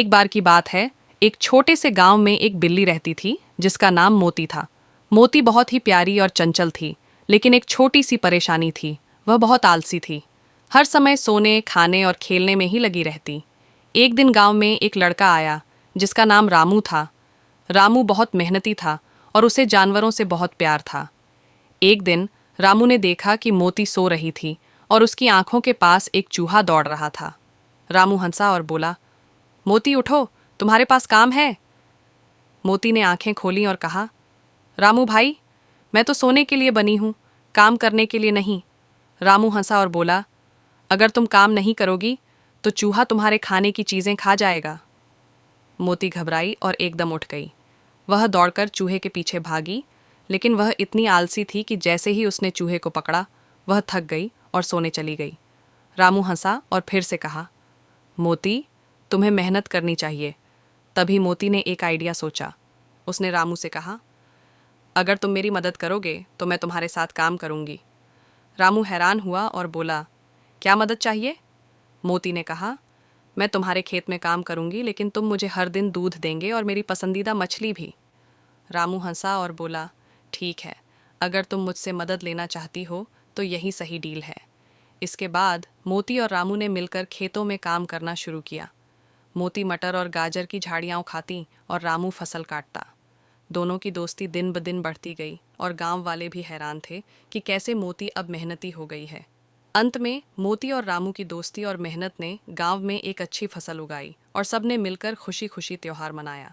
एक बार की बात है। एक छोटे से गांव में एक बिल्ली रहती थी जिसका नाम मोती था। मोती बहुत ही प्यारी और चंचल थी, लेकिन एक छोटी सी परेशानी थी। वह बहुत आलसी थी। हर समय सोने, खाने और खेलने में ही लगी रहती। एक दिन गांव में एक लड़का आया जिसका नाम रामू था। रामू बहुत मेहनती था और उसे जानवरों से बहुत प्यार था। एक दिन रामू ने देखा कि मोती सो रही थी और उसकी आंखों के पास एक चूहा दौड़ रहा था। रामू हंसा और बोला, मोती उठो, तुम्हारे पास काम है। मोती ने आंखें खोली और कहा, रामू भाई, मैं तो सोने के लिए बनी हूँ, काम करने के लिए नहीं। रामू हंसा और बोला, अगर तुम काम नहीं करोगी तो चूहा तुम्हारे खाने की चीज़ें खा जाएगा। मोती घबराई और एकदम उठ गई। वह दौड़कर चूहे के पीछे भागी, लेकिन वह इतनी आलसी थी कि जैसे ही उसने चूहे को पकड़ा, वह थक गई और सोने चली गई। रामू हंसा और फिर से कहा, मोती, तुम्हें मेहनत करनी चाहिए। तभी मोती ने एक आइडिया सोचा। उसने रामू से कहा, अगर तुम मेरी मदद करोगे तो मैं तुम्हारे साथ काम करूंगी। रामू हैरान हुआ और बोला, क्या मदद चाहिए? मोती ने कहा, मैं तुम्हारे खेत में काम करूंगी, लेकिन तुम मुझे हर दिन दूध देंगे और मेरी पसंदीदा मछली भी। रामू हंसा और बोला, ठीक है, अगर तुम मुझसे मदद लेना चाहती हो तो यही सही डील है। इसके बाद मोती और रामू ने मिलकर खेतों में काम करना शुरू किया। मोती मटर और गाजर की झाड़ियाँ उखाती और रामू फसल काटता। दोनों की दोस्ती दिन ब दिन बढ़ती गई और गांव वाले भी हैरान थे कि कैसे मोती अब मेहनती हो गई है। अंत में मोती और रामू की दोस्ती और मेहनत ने गांव में एक अच्छी फसल उगाई और सबने मिलकर खुशी खुशी त्योहार मनाया।